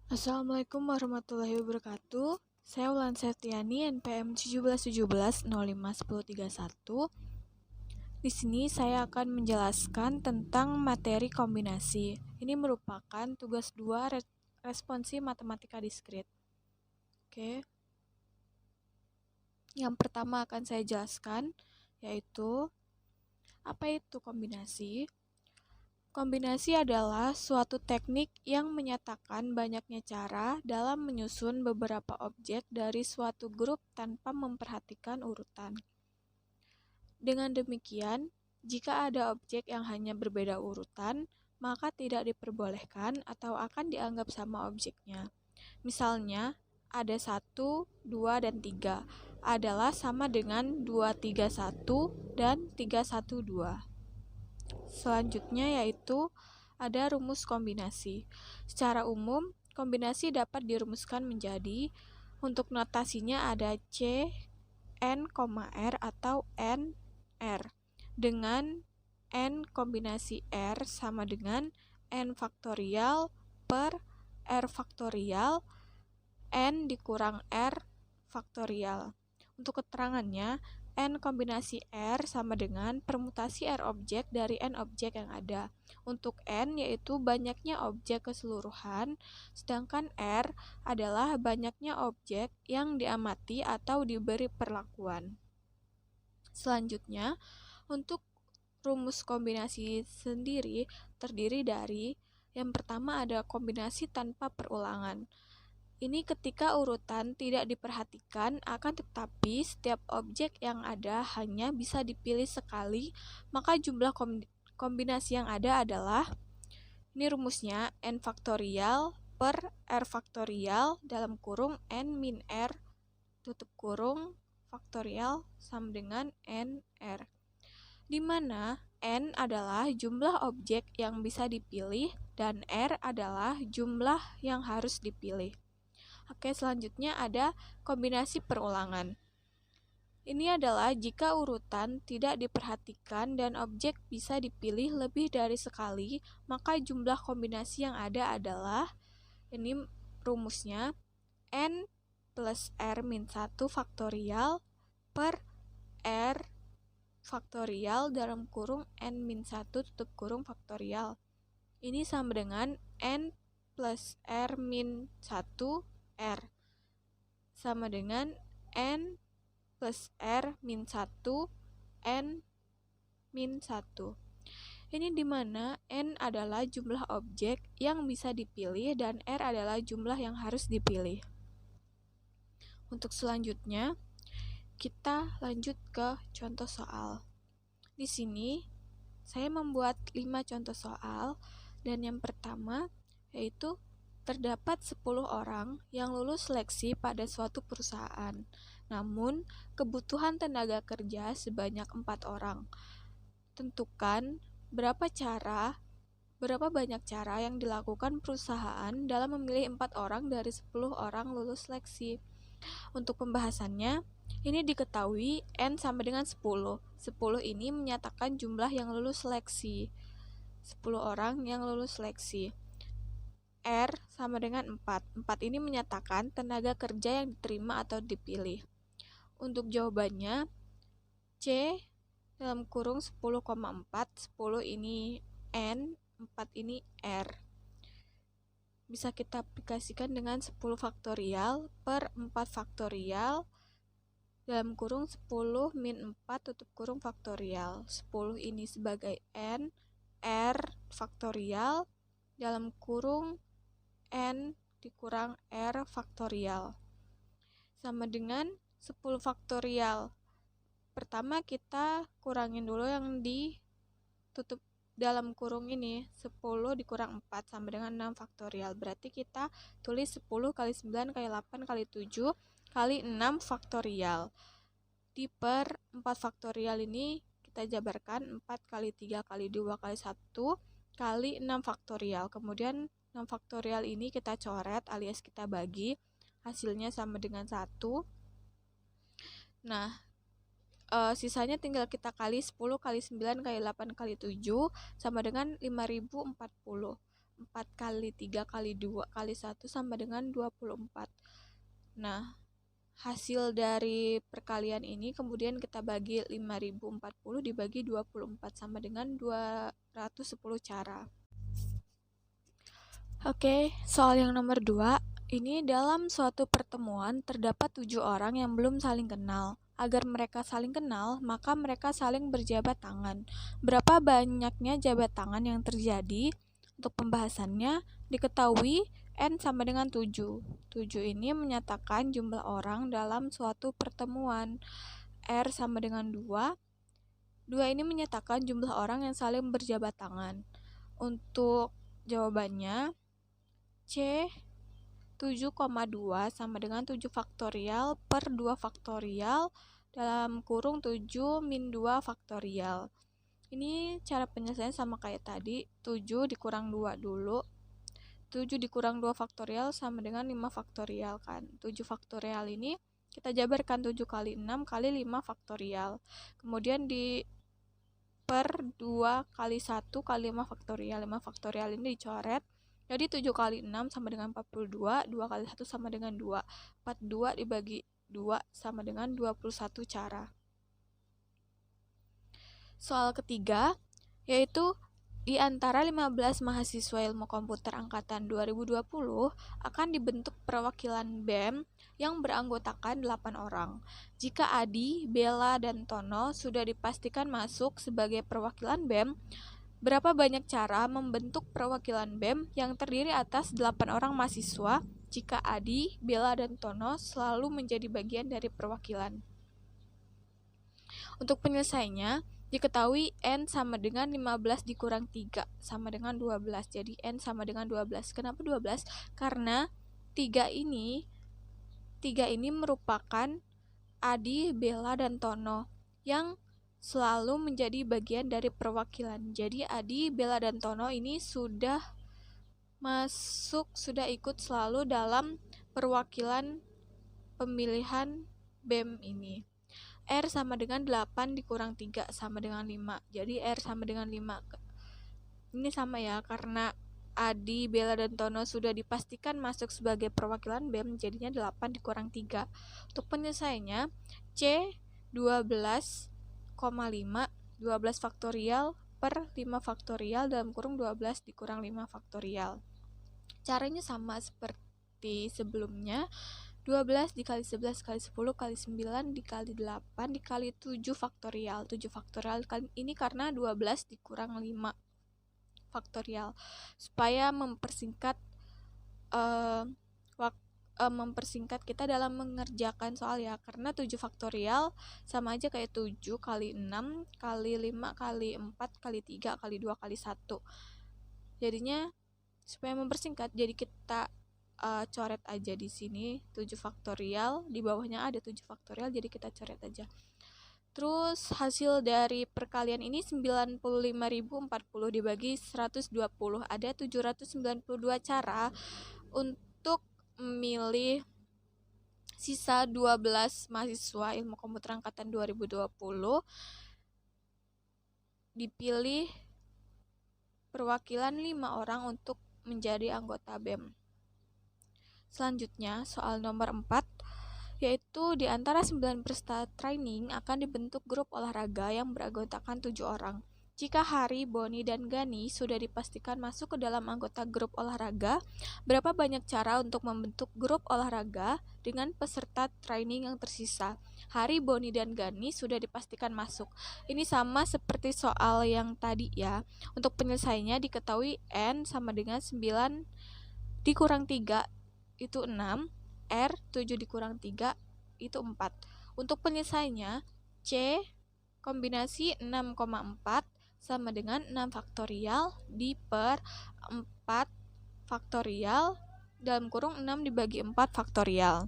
Assalamualaikum warahmatullahi wabarakatuh. Saya Wulan Septiani, NPM 1717-05-1031. Di sini saya akan menjelaskan tentang materi kombinasi. Ini merupakan tugas 2 responsi matematika diskrit. Oke. Yang pertama akan saya jelaskan yaitu apa itu kombinasi? Kombinasi adalah suatu teknik yang menyatakan banyaknya cara dalam menyusun beberapa objek dari suatu grup tanpa memperhatikan urutan. Dengan demikian, jika ada objek yang hanya berbeda urutan, maka tidak diperbolehkan atau akan dianggap sama objeknya. Misalnya, ada 1, 2, dan 3 adalah sama dengan 2, 3, 1 dan 3, 1, 2. Selanjutnya yaitu ada rumus kombinasi. Secara umum, kombinasi dapat dirumuskan menjadi, untuk notasinya ada C, N, R atau N, R. Dengan N kombinasi R sama dengan N faktorial per R faktorial N dikurang R faktorial. Untuk keterangannya, N kombinasi R sama dengan permutasi R objek dari N objek yang ada. Untuk N yaitu banyaknya objek keseluruhan, sedangkan R adalah banyaknya objek yang diamati atau diberi perlakuan. Selanjutnya, untuk rumus kombinasi sendiri terdiri dari yang pertama ada kombinasi tanpa perulangan. Ini ketika urutan tidak diperhatikan, akan tetapi setiap objek yang ada hanya bisa dipilih sekali, maka jumlah kombinasi yang ada adalah, ini rumusnya, N faktorial per R faktorial dalam kurung N min R tutup kurung faktorial sama dengan NR, di mana N adalah jumlah objek yang bisa dipilih dan R adalah jumlah yang harus dipilih. Oke, selanjutnya ada kombinasi perulangan. Ini adalah jika urutan tidak diperhatikan dan objek bisa dipilih lebih dari sekali, maka jumlah kombinasi yang ada adalah, ini rumusnya, N plus R min 1 faktorial per R faktorial dalam kurung N min 1 tutup kurung faktorial. Ini sama dengan N plus R min 1 R sama dengan N plus R min 1 N min 1. Ini dimana N adalah jumlah objek yang bisa dipilih dan R adalah jumlah yang harus dipilih. Untuk selanjutnya, kita lanjut ke contoh soal. Di sini, saya membuat 5 contoh soal, dan yang pertama yaitu terdapat 10 orang yang lulus seleksi pada suatu perusahaan. Namun, kebutuhan tenaga kerja sebanyak 4 orang. Tentukan berapa banyak cara yang dilakukan perusahaan dalam memilih 4 orang dari 10 orang lulus seleksi. Untuk pembahasannya, ini diketahui N sama dengan 10. 10 ini menyatakan jumlah yang lulus seleksi. 10 orang yang lulus seleksi. R sama dengan 4. 4 ini menyatakan tenaga kerja yang diterima atau dipilih. Untuk jawabannya, C dalam kurung 10,4. 10 ini N, 4 ini R. Bisa kita aplikasikan dengan 10 faktorial per 4 faktorial dalam kurung 10 min 4 tutup kurung faktorial. 10 ini sebagai N, R faktorial dalam kurung N dikurang R faktorial sama dengan 10 faktorial. Pertama kita kurangin dulu yang ditutup dalam kurung ini, 10 dikurang 4 sama dengan 6 faktorial. Berarti kita tulis 10 kali 9 kali 8 kali 7 kali 6 faktorial. Di per 4 faktorial ini kita jabarkan 4 kali 3 kali 2 kali 1 kali 6 faktorial. Kemudian 6 faktorial ini kita coret alias kita bagi. Hasilnya sama dengan 1. Nah, sisanya tinggal kita kali 10 kali 9 kali 8 kali 7 sama dengan 5040. 4 kali 3 kali 2 kali 1 sama dengan 24. Nah, hasil dari perkalian ini kemudian kita bagi 5040 dibagi 24 sama dengan 210 cara. Oke, soal yang nomor 2. Ini dalam suatu pertemuan terdapat 7 orang yang belum saling kenal. Agar mereka saling kenal, maka mereka saling berjabat tangan. Berapa banyaknya jabat tangan yang terjadi? Untuk pembahasannya, diketahui N sama dengan 7. 7 ini menyatakan jumlah orang dalam suatu pertemuan. R sama dengan 2. 2 ini menyatakan jumlah orang yang saling berjabat tangan. Untuk jawabannya, C 7,2 sama dengan 7 faktorial per 2 faktorial dalam kurung 7 min 2 faktorial. Ini cara penyelesaian sama kayak tadi, 7 dikurang 2 dulu. 7 dikurang 2 faktorial sama dengan 5 faktorial kan. 7 faktorial ini kita jabarkan 7 kali 6 kali 5 faktorial. Kemudian di per 2 kali 1 kali 5 faktorial. 5 faktorial ini dicoret. Jadi 7 kali 6 sama dengan 42, 2 kali 1 sama dengan 2. 42 dibagi 2 sama dengan 21 cara. Soal ketiga, yaitu di antara 15 mahasiswa ilmu komputer angkatan 2020 akan dibentuk perwakilan BEM yang beranggotakan 8 orang. Jika Adi, Bella, dan Tono sudah dipastikan masuk sebagai perwakilan BEM, berapa banyak cara membentuk perwakilan BEM yang terdiri atas 8 orang mahasiswa jika Adi, Bella, dan Tono selalu menjadi bagian dari perwakilan? Untuk penyelesaiannya, diketahui N sama dengan 15 dikurang 3 sama dengan 12. Jadi N sama dengan 12. Kenapa 12? Karena 3 ini merupakan Adi, Bella, dan Tono yang selalu menjadi bagian dari perwakilan. Jadi Adi, Bella, dan Tono ini sudah ikut selalu dalam perwakilan pemilihan BEM ini. R sama dengan 8 dikurang 3 sama dengan 5. Jadi R sama dengan 5. Ini sama ya, karena Adi, Bella, dan Tono sudah dipastikan masuk sebagai perwakilan BEM, jadinya 8 dikurang 3. Untuk penyelesaiannya, C 12,5 12 faktorial per 5 faktorial dalam kurung 12 dikurang 5 faktorial. Caranya sama seperti sebelumnya. 12 dikali 11 kali 10 kali 9 dikali 8 dikali 7 faktorial. 7 faktorial ini karena 12 dikurang 5 faktorial. Supaya mempersingkat kita dalam mengerjakan soal ya, karena 7 faktorial sama aja kayak 7 kali 6 kali 5 kali 4 kali 3 kali 2 kali 1. Jadinya supaya mempersingkat, jadi kita coret aja di sini 7 faktorial, di bawahnya ada 7 faktorial, jadi kita coret aja. Terus hasil dari perkalian ini 95.040 dibagi 120. Ada 792 cara untuk memilih sisa 12 mahasiswa ilmu komputer angkatan 2020. Dipilih perwakilan 5 orang untuk menjadi anggota BEM. Selanjutnya, soal nomor 4, yaitu di antara 9 peserta training akan dibentuk grup olahraga yang beranggotakan 7 orang. Jika Hari, Boni, dan Gani sudah dipastikan masuk ke dalam anggota grup olahraga, berapa banyak cara untuk membentuk grup olahraga dengan peserta training yang tersisa? Hari, Boni, dan Gani sudah dipastikan masuk. Ini sama seperti soal yang tadi ya. Untuk penyelesaiannya diketahui N sama dengan 9 dikurang 3 itu 6, R 7 dikurang 3 itu 4. Untuk penyelesaiannya, C kombinasi 6,4 sama dengan 6 faktorial di per 4 faktorial dalam kurung 6 dibagi 4 faktorial.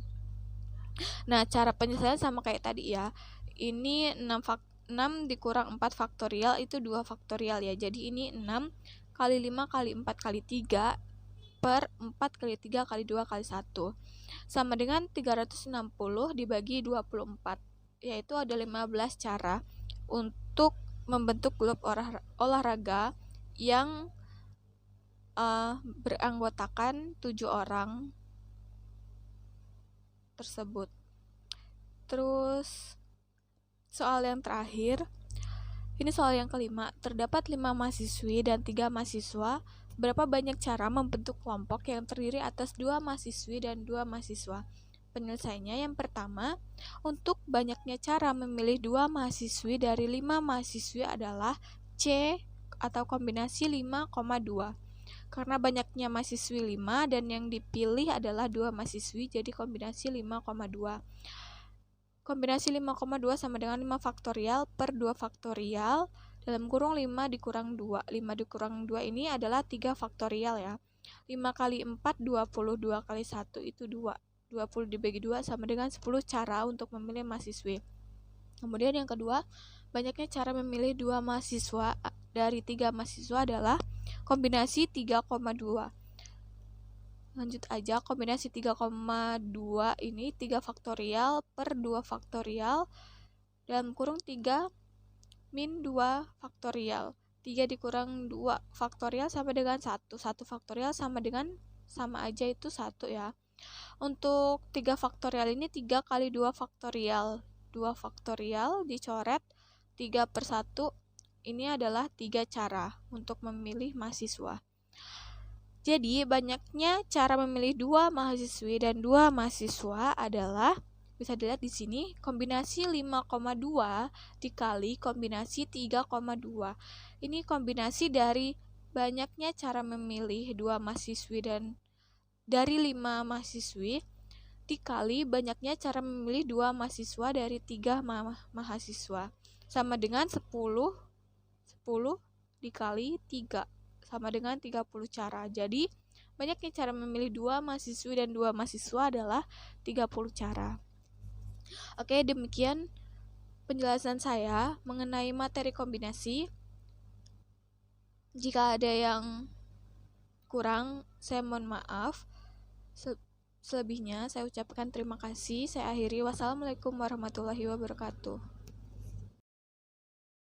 Nah, cara penyelesaian sama kayak tadi ya. Ini 6 dikurang 4 faktorial itu 2 faktorial ya. Jadi ini 6 kali 5 kali 4 kali 3 per 4 kali 3 kali 2 kali 1 sama dengan 360 dibagi 24, yaitu ada 15 cara untuk membentuk grup olahraga yang beranggotakan 7 orang tersebut. Terus soal yang terakhir, ini soal yang kelima. Terdapat 5 mahasiswi dan 3 mahasiswa. Berapa banyak cara membentuk kelompok yang terdiri atas 2 mahasiswi dan 2 mahasiswa? Penyelesaiannya yang pertama, untuk banyaknya cara memilih 2 mahasiswi dari 5 mahasiswi adalah C atau kombinasi 5,2. Karena banyaknya mahasiswi 5 dan yang dipilih adalah 2 mahasiswi, jadi kombinasi 5,2. Kombinasi 5,2 sama dengan 5 faktorial per 2 faktorial dalam kurung 5 dikurang 2. 5 dikurang 2 ini adalah 3 faktorial ya. 5 kali 4, 20. 2 kali 1 itu 2. 20 dibagi 2 sama dengan 10 cara untuk memilih mahasiswi. Kemudian yang kedua, banyaknya cara memilih 2 mahasiswa dari 3 mahasiswa adalah kombinasi 3,2. Lanjut aja, kombinasi 3,2 ini 3 faktorial per 2 faktorial dalam kurung 3 min 2 faktorial. 3 dikurang 2 faktorial sama dengan 1. 1 faktorial sama aja itu 1 ya. Untuk 3 faktorial ini 3 kali 2 faktorial. 2 faktorial dicoret, 3 per 1 ini adalah 3 cara untuk memilih mahasiswa. Jadi banyaknya cara memilih 2 mahasiswi dan 2 mahasiswa adalah, bisa dilihat di sini, kombinasi 5,2 dikali kombinasi 3,2. Ini kombinasi dari banyaknya cara memilih 2 mahasiswi dan dari 5 mahasiswi dikali banyaknya cara memilih 2 mahasiswa dari 3 mahasiswa. Sama dengan 10 dikali 3 sama dengan 30 cara. Jadi banyaknya cara memilih 2 mahasiswi dan 2 mahasiswa adalah 30 cara. Oke, demikian penjelasan saya mengenai materi kombinasi. Jika ada yang kurang, saya mohon maaf. Selebihnya saya ucapkan terima kasih. Saya akhiri. Wassalamualaikum warahmatullahi wabarakatuh.